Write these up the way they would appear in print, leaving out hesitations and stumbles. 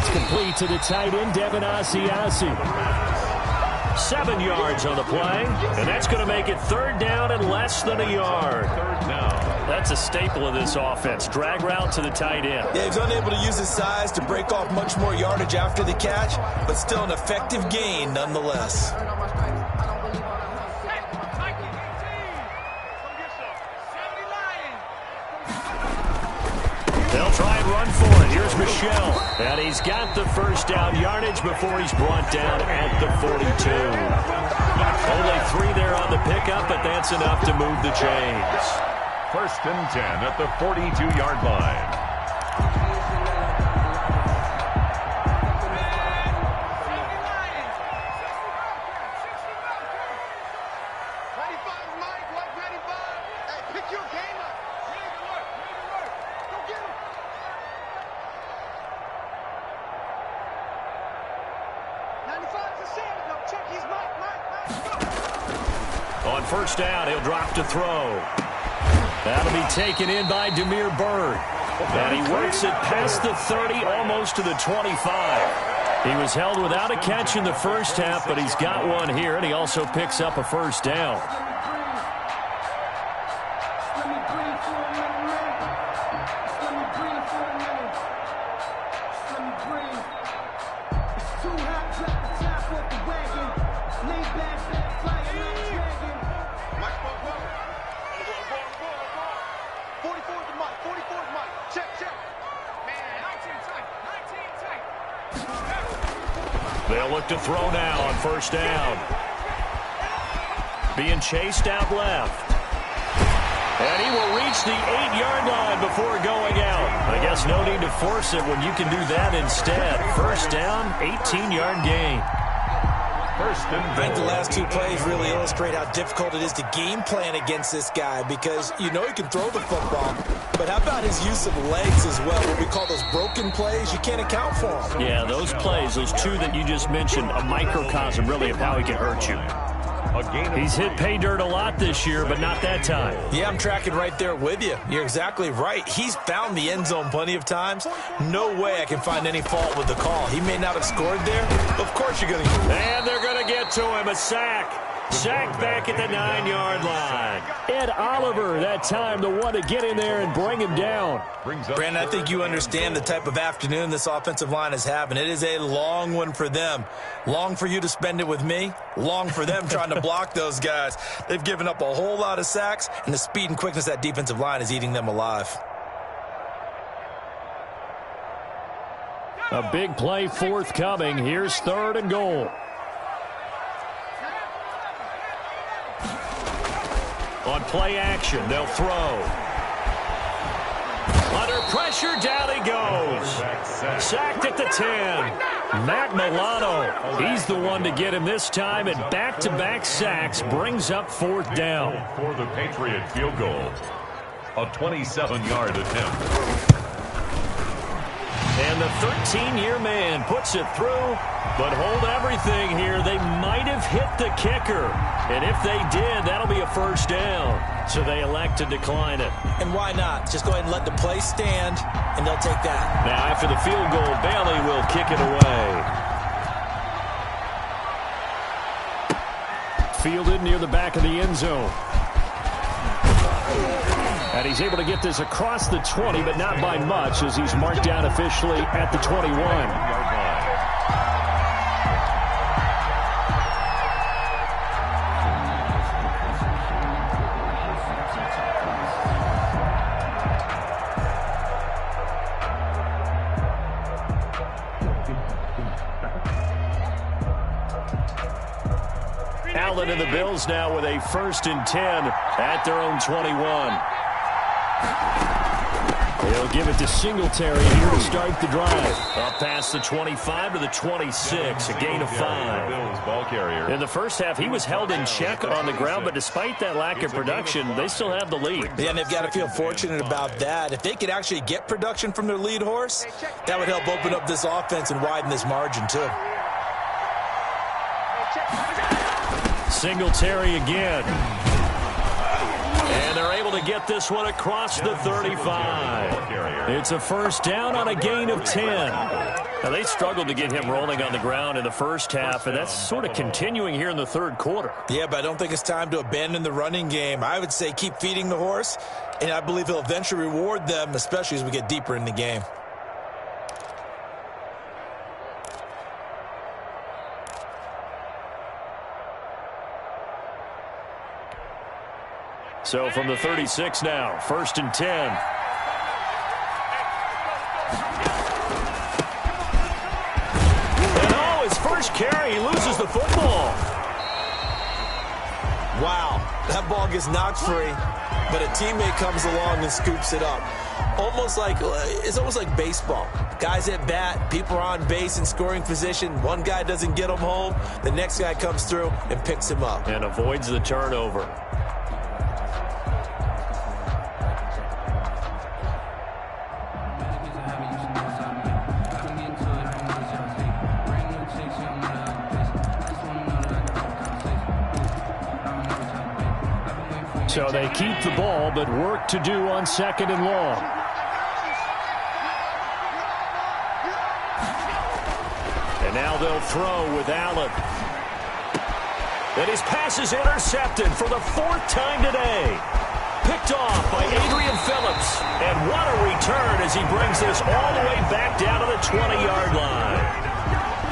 That's complete to the tight end, Devin Asiasi. 7 yards on the play, and that's going to make it 3rd down and less than a yard. That's a staple of this offense. Drag route to the tight end. Yeah, he's unable to use his size to break off much more yardage after the catch, but still an effective gain nonetheless. They'll try and run for it. Here's Michelle. And he's got the 1st down yardage before he's brought down at the 42. Only 3 there on the pickup, but that's enough to move the chains. 1st and 10 at the 42-yard line. On 1st down, he'll drop to throw. That'll be taken in by Demir Bird. And he works it past the 30, almost to the 25. He was held without a catch in the 1st half, but he's got one here, and he also picks up a 1st down. They'll look to throw now on 1st down. Being chased out left. And he will reach the 8-yard line before going out. I guess no need to force it when you can do that instead. 1st down, 18-yard gain. 1st and I think the last 2 plays really illustrate how difficult it is to game plan against this guy, because you know he can throw the football, but how about his use of legs as well? What we call those broken plays, you can't account for them. Yeah, those plays, those 2 that you just mentioned, a microcosm really of how he can hurt you. He's hit pay dirt a lot this year, but not that time. Yeah, I'm tracking right there with you. You're exactly right. He's found the end zone plenty of times. No way I can find any fault with the call. He may not have scored there. Of course you're going to. And they're going to get to him. A sack. Sack back at the 9-yard line. Ed Oliver, that time, the one to get in there and bring him down. Brandon, I think you understand the type of afternoon this offensive line is having. It is a long one for them. Long for you to spend it with me. Long for them trying to block those guys. They've given up a whole lot of sacks, and the speed and quickness of that defensive line is eating them alive. A big play forthcoming. Here's 3rd and goal. On play action, they'll throw. Under pressure, down he goes. Sacked at the 10. Matt Milano, he's the one to get him this time, and back-to-back sacks brings up 4th down. For the Patriot field goal, a 27-yard attempt. And the 13-year man puts it through, but hold everything here. They might have hit the kicker. And if they did, that'll be a 1st down. So they elect to decline it. And why not? Just go ahead and let the play stand, and they'll take that. Now after the field goal, Bailey will kick it away. Fielded near the back of the end zone. And he's able to get this across the 20, but not by much, as he's marked down officially at the 21. Allen and the Bills now with a 1st and 10 at their own 21. They'll give it to Singletary here to start the drive. Up past the 25 to the 26, a gain of 5. In the 1st half, he was held in check on the ground, but despite that lack of production, they still have the lead. Yeah, and they've got to feel fortunate about that. If they could actually get production from their lead horse, that would help open up this offense and widen this margin, too. Singletary again. And they're able to get this one across the 35. It's a 1st down on a gain of 10. Now, they struggled to get him rolling on the ground in the first half, and that's sort of continuing here in the third quarter. Yeah, but I don't think it's time to abandon the running game. I would say keep feeding the horse, and I believe he'll eventually reward them, especially as we get deeper in the game. So from the 36 now, 1st and 10. And oh, his first carry, he loses the football. Wow, that ball gets knocked free, but a teammate comes along and scoops it up. It's almost like baseball. Guys at bat, people are on base in scoring position. One guy doesn't get him home. The next guy comes through and picks him up. And avoids the turnover. So they keep the ball, but work to do on 2nd and long. And now they'll throw with Allen. And his pass is intercepted for the 4th time today. Picked off by Adrian Phillips. And what a return as he brings this all the way back down to the 20-yard line.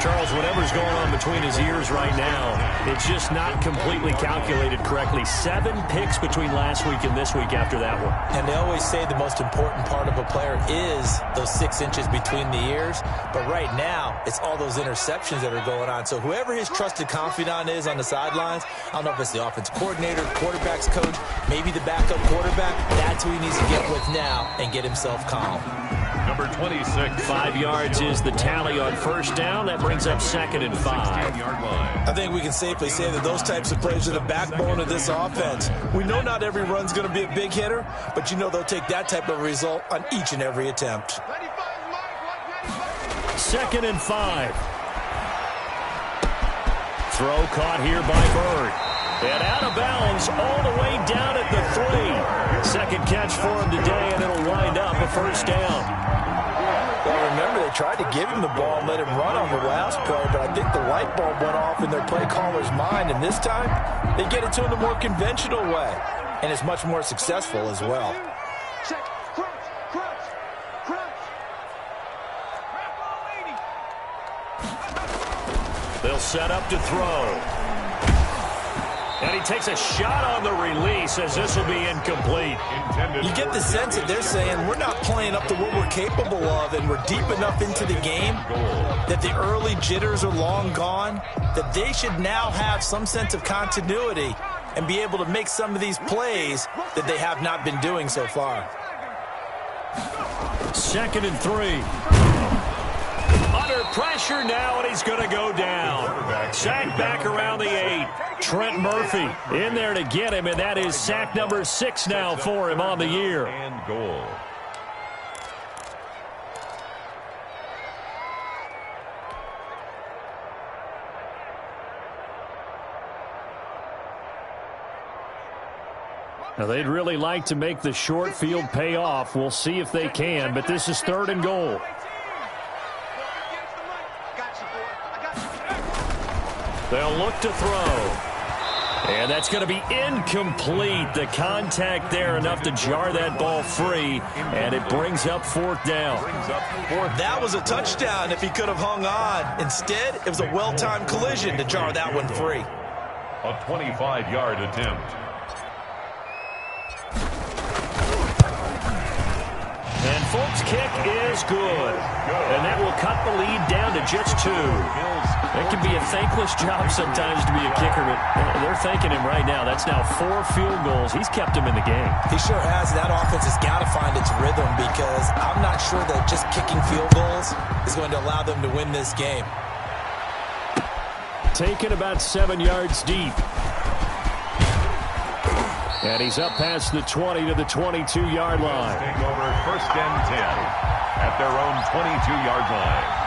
Charles, whatever's going on between his ears right now, it's just not completely calculated correctly. 7 picks between last week and this week after that one. And they always say the most important part of a player is those 6 inches between the ears. But right now, it's all those interceptions that are going on. So whoever his trusted confidant is on the sidelines, I don't know if it's the offense coordinator, quarterback's coach, maybe the backup quarterback, that's who he needs to get with now and get himself calm. Number 26. 5 yards is the tally on 1st down. That brings up 2nd and 5. I think we can safely say that those types of plays are the backbone of this offense. We know not every run's going to be a big hitter, but you know they'll take that type of result on each and every attempt. 2nd and 5. Throw caught here by Bird. And out of bounds all the way down at the 3. Second catch for him today, and it'll wind up a 1st down. Well, remember, they tried to give him the ball and let him run on the last play, but I think the light bulb went off in their play caller's mind, and this time they get it to him the more conventional way, and it's much more successful as well. They'll set up to throw. And he takes a shot on the release as this will be incomplete. You get the sense that they're saying we're not playing up to what we're capable of, and we're deep enough into the game that the early jitters are long gone, that they should now have some sense of continuity and be able to make some of these plays that they have not been doing so far. 2nd and 3. Under pressure now, and he's going to go down. Sack back around the 8. Trent Murphy in there to get him, and that is sack number 6 now for him on the year. And goal. Now, they'd really like to make the short field pay off. We'll see if they can, but this is 3rd and goal. They'll look to throw. And that's going to be incomplete. The contact there enough to jar that ball free, and it brings up 4th down. That was a touchdown if he could have hung on. Instead, it was a well-timed collision to jar that one free. A 25-yard attempt. And Folk's kick is good. And that will cut the lead down to just 2. It can be a thankless job sometimes to be a kicker, but they're thanking him right now. That's now 4 field goals. He's kept him in the game. He sure has. That offense has got to find its rhythm, because I'm not sure that just kicking field goals is going to allow them to win this game. Taken about 7 yards deep. And he's up past the 20 to the 22-yard line. Take over 1st and 10 at their own 22-yard line.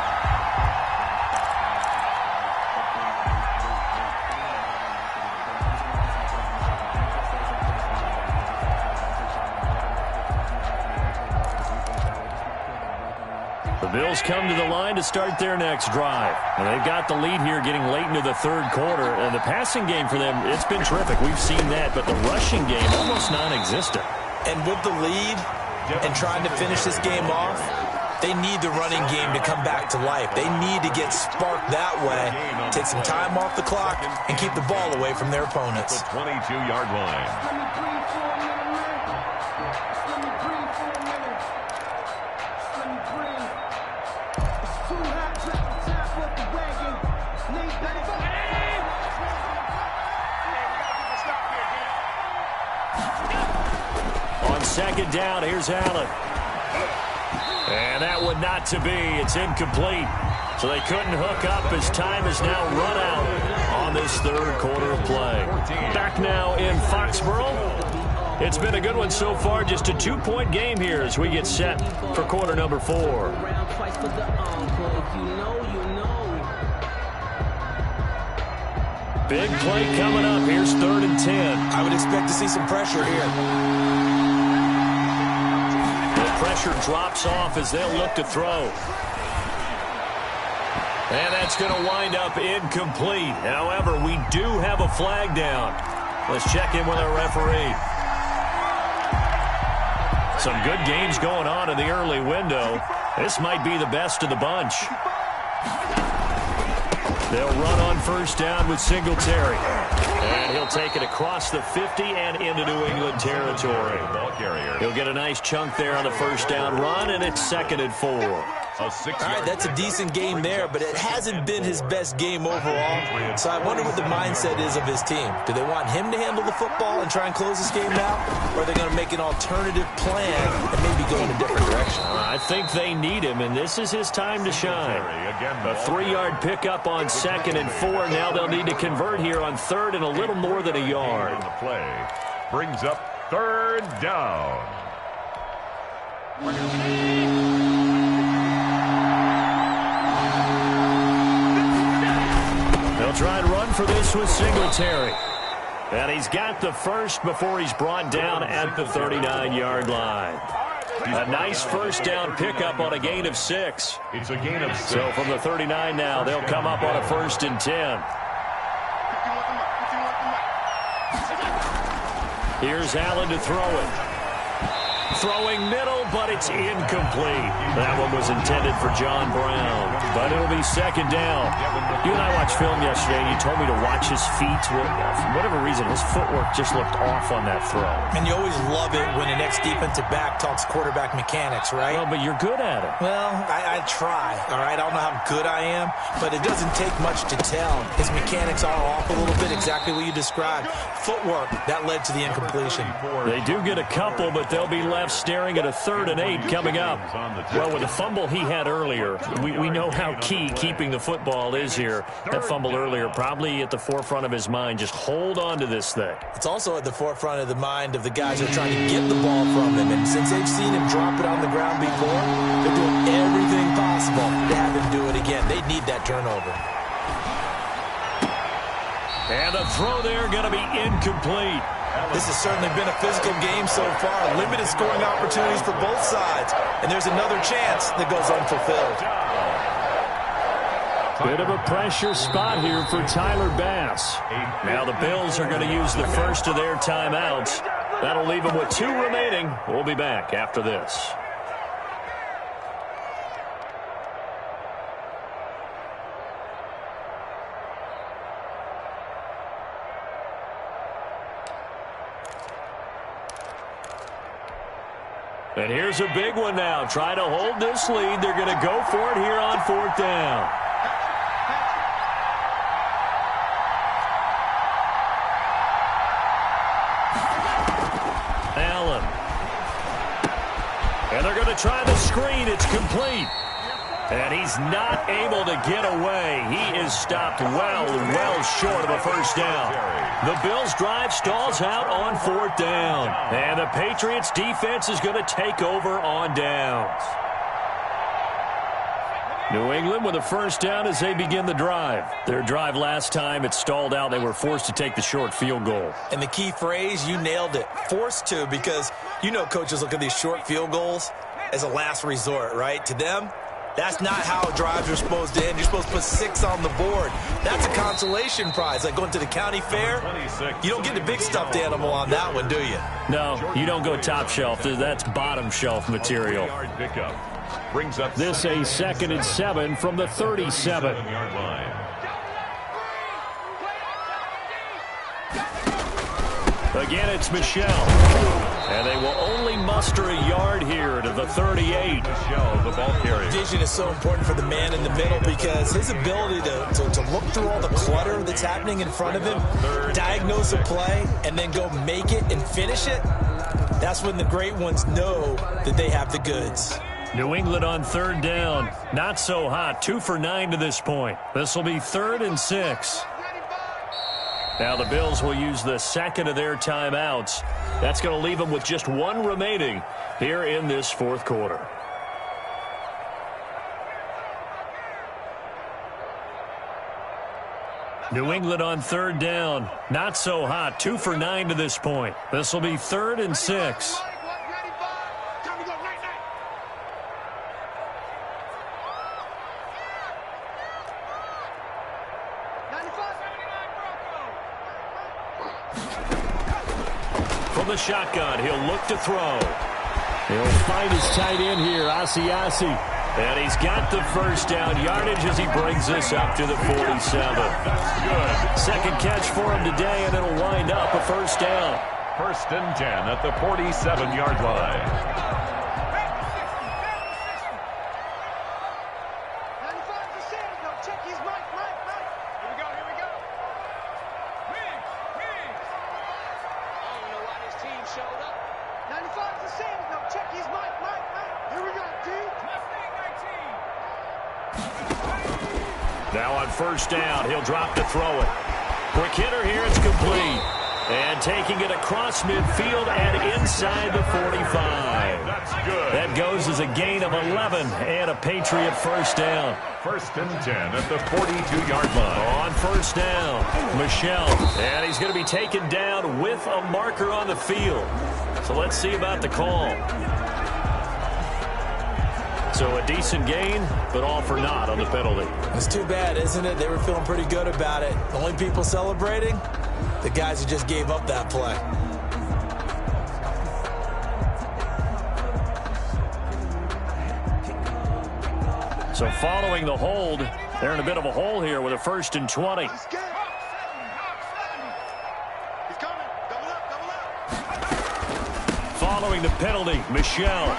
The Bills come to the line to start their next drive. And they've got the lead here getting late into the third quarter. And the passing game for them, it's been terrific. We've seen that. But the rushing game, almost non-existent. And with the lead and trying to finish this game off, they need the running game to come back to life. They need to get sparked that way, take some time off the clock, and keep the ball away from their opponents. The 22-yard line. On second down, here's Allen. And that one not to be. It's incomplete. So they couldn't hook up as time has now run out on this third quarter of play. Back now in Foxborough. It's been a good one so far. Just a 2-point game here as we get set for quarter number 4. Big play coming up. Here's 3rd and 10. I would expect to see some pressure here. The pressure drops off as they'll look to throw. And that's going to wind up incomplete. However, we do have a flag down. Let's check in with our referee. Some good games going on in the early window. This might be the best of the bunch. They'll run on first down with Singletary. And he'll take it across the 50 and into New England territory. He'll get a nice chunk there on the first down run, and it's 2nd and 4. All right, that's a decent game there, but it hasn't been his best game overall. So I wonder what the mindset is of his team. Do they want him to handle the football and try and close this game out? Or are they going to make an alternative plan and maybe go in a different direction? I think they need him, and this is his time to shine. A 3-yard pickup on 2nd and 4. Now they'll need to convert here on 3rd and a little more than a yard. The play brings up 3rd down. They'll try and run for this with Singletary. And he's got the first before he's brought down at the 39-yard line. A nice first down pickup on a gain of 6. It's a gain of 6. So from the 39 now, they'll come up on a 1st and 10. Here's Allen to throw it. Throwing middle, but it's incomplete. That one was intended for John Brown, but it'll be 2nd down. You and I watched film yesterday, and you told me to watch his feet. For whatever reason, his footwork just looked off on that throw. And you always love it when the next defensive back talks quarterback mechanics, right? Well, but you're good at it. Well, I try, all right? I don't know how good I am, but it doesn't take much to tell. His mechanics are off a little bit, exactly what you described. Footwork, that led to the incompletion. They do get a couple, but they'll be left staring at a 3rd and 8 coming up. Well, with the fumble he had earlier, we know how key keeping the football is here. That fumble earlier probably at the forefront of his mind. Just hold on to this thing. It's also at the forefront of the mind of the guys who are trying to get the ball from him. And since they've seen him drop it on the ground before, they're doing everything possible to have him do it again. They need that turnover. And the throw there going to be incomplete. This has certainly been a physical game so far. Limited scoring opportunities for both sides. And there's another chance that goes unfulfilled. Bit of a pressure spot here for Tyler Bass. Now the Bills are going to use the first of their timeouts. That'll leave them with 2 remaining. We'll be back after this. And here's a big one now. Trying to hold this lead. They're going to go for it here on 4th down. Allen. And they're going to try the screen. It's complete. And he's not able to get away. He is stopped well short of a first down. The Bills' drive stalls out on 4th down. And the Patriots' defense is going to take over on downs. New England with a first down as they begin the drive. Their drive last time, it stalled out. They were forced to take the short field goal. And the key phrase, you nailed it. Forced to, because you know coaches look at these short field goals as a last resort, right? To them, That's not how drives are supposed to end. You're supposed to put 6 on the board. That's a consolation prize, like going to the county fair. You don't get the big stuffed animal on that one, do you? No, you don't go top shelf. That's bottom shelf material. This a 2nd and 7 from the 37. Again, it's Michelle. And they will only muster a yard here to the 38. Michelle, the ball carrier. Vision is so important for the man in the middle because his ability to look through all the clutter that's happening in front of him, diagnose a play, and then go make it and finish it, that's when the great ones know that they have the goods. New England on 3rd down. Not so hot. 2 for 9 to this point. This will be 3rd and 6. Now the Bills will use the 2nd of their timeouts. That's going to leave them with just 1 remaining here in this 4th quarter. New England on 3rd down. Not so hot. 2 for 9 to this point. This will be 3rd and 6. From the shotgun, he'll look to throw. He'll find his tight end here, Asiasi. And he's got the first down yardage as he brings this up to the 47. Good. Second catch for him today, and it'll wind up a first down. 1st and 10 at the 47-yard line. Now on first down, he'll drop to throw it. Quick hitter here, it's complete. And taking it across midfield and inside the 45. That's good. That goes as a gain of 11 and a Patriot first down. 1st and 10 at the 42-yard line. On first down, Michelle. And he's going to be taken down with a marker on the field. So let's see about the call. So a decent gain, but all for naught on the penalty. It's too bad, isn't it? They were feeling pretty good about it. The only people celebrating, the guys who just gave up that play. So following the hold, they're in a bit of a hole here with a 1st and 20. Following the penalty, Michelle.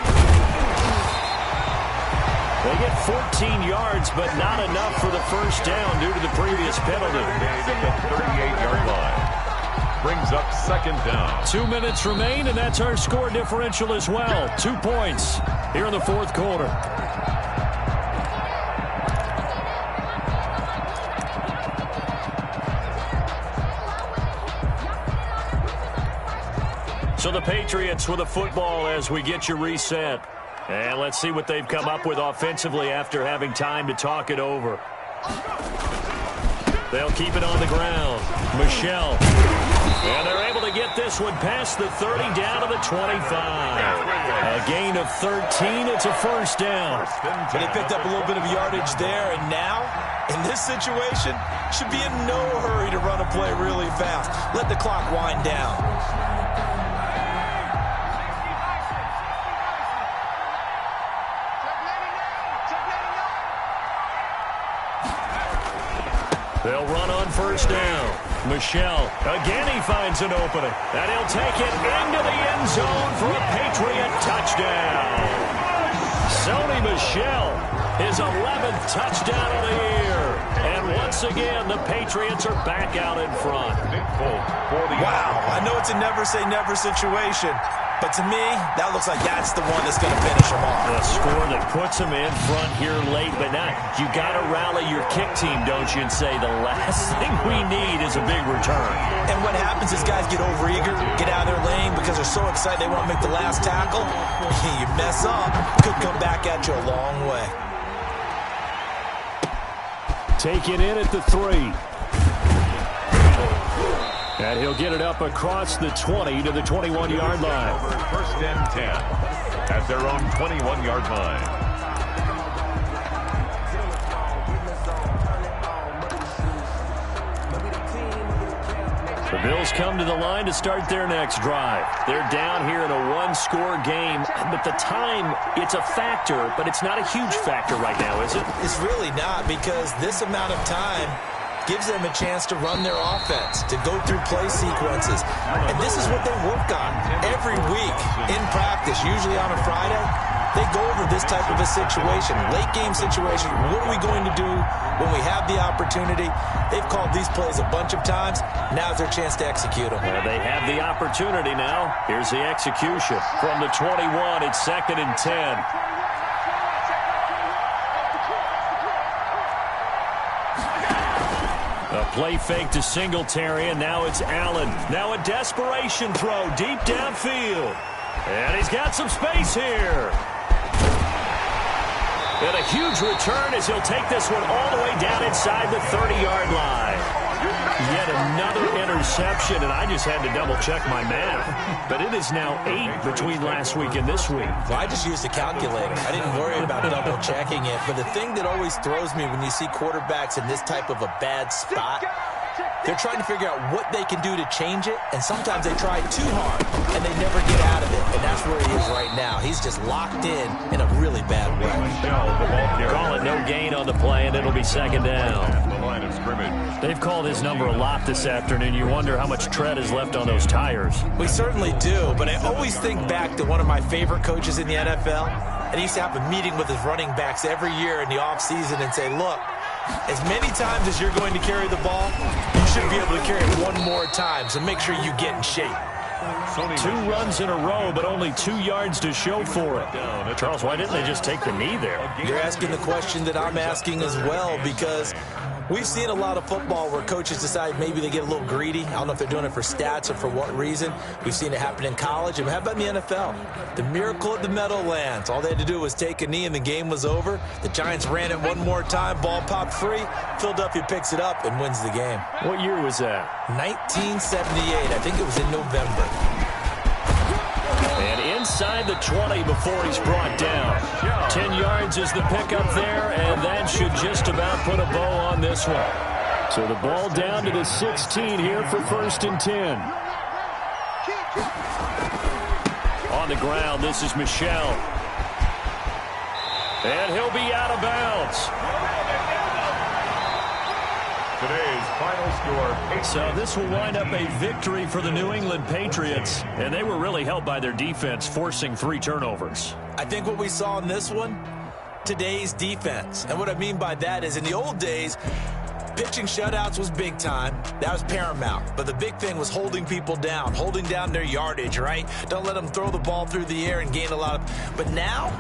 They get 14 yards, but not enough for the first down due to the previous penalty. At the 38-yard line. Brings up 2nd down. 2 minutes remain, and that's our score differential as well. 2 points here in the 4th quarter. So the Patriots with a football as we get you reset. And let's see what they've come up with offensively after having time to talk it over. They'll keep it on the ground. Michelle. And they're able to get this one past the 30 down to the 25. A gain of 13. It's a first down. But they picked up a little bit of yardage there, and now, in this situation, should be in no hurry to run a play really fast. Let the clock wind down. They'll run on first down. Michelle, again he finds an opening. And he'll take it into the end zone for a Patriot touchdown. Sony Michel, his 11th touchdown of the year. And once again, the Patriots are back out in front. Wow, I know it's a never-say-never situation, but to me, that looks like that's the one that's going to finish them off. A score that puts them in front here late, but not. You got to rally your kick team, don't you, and say the last thing we need is a big return. And what happens is guys get overeager, get out of their lane because they're so excited they want to make the last tackle. You mess up, could come back at you a long way. Take it in at the 3. And he'll get it up across the 20 to the 21-yard line. 1st and 10 at their own 21-yard line. The Bills come to the line to start their next drive. They're down here in a one-score game, but the time, it's a factor, but it's not a huge factor right now, is it? It's really not, because this amount of time gives them a chance to run their offense, to go through play sequences. And this is what they work on every week in practice, usually on a Friday. They go over this type of a situation, late game situation. What are we going to do when we have the opportunity? They've called these plays a bunch of times. Now's their chance to execute them. Well, they have the opportunity now. Here's the execution. From the 21, it's 2nd and 10. A play fake to Singletary, and now it's Allen. Now a desperation throw deep downfield. And he's got some space here. And a huge return as he'll take this one all the way down inside the 30-yard line. Yet another interception, and I just had to double-check my math. But it is now 8 between last week and this week. Well, I just used a calculator. I didn't worry about double-checking it. But the thing that always throws me when you see quarterbacks in this type of a bad spot, they're trying to figure out what they can do to change it, and sometimes they try too hard, and they never get out of it. And that's where he is right now. He's just locked in a really bad way. Call it no gain on the play, and it'll be 2nd down. The line of scrimmage. They've called his number a lot this afternoon. You wonder how much tread is left on those tires. We certainly do, but I always think back to one of my favorite coaches in the NFL, and he used to have a meeting with his running backs every year in the offseason and say, look, as many times as you're going to carry the ball, you should be able to carry it one more time, so make sure you get in shape. 2 runs in a row, but only 2 yards to show for it. Charles, why didn't they just take the knee there? You're asking the question that I'm asking as well, because we've seen a lot of football where coaches decide maybe they get a little greedy. I don't know if they're doing it for stats or for what reason. We've seen it happen in college. And how about in the NFL? The miracle of the Meadowlands. All they had to do was take a knee and the game was over. The Giants ran it one more time. Ball popped free. Philadelphia picks it up and wins the game. What year was that? 1978. I think it was in November. And inside the 20 before he's brought down. 10 yards is the pickup there, and that should just about put a bow on this one. So the ball down to the 16 here for 1st and 10. On the ground, this is Michel. And he'll be out of bounds. Today's final score. So this will wind up a victory for the New England Patriots, and they were really helped by their defense, forcing 3 turnovers. I think what we saw in this one, today's defense. And what I mean by that is in the old days, pitching shutouts was big time. That was paramount. But the big thing was holding people down, holding down their yardage, right? Don't let them throw the ball through the air and gain a lot of... But now,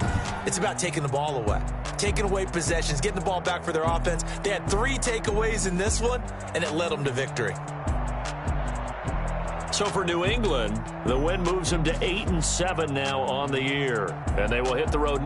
it's about taking the ball away. Taking away possessions, getting the ball back for their offense. They had 3 takeaways in this one, and it led them to victory. So for New England, the win moves them to 8-7 now on the year. And they will hit the road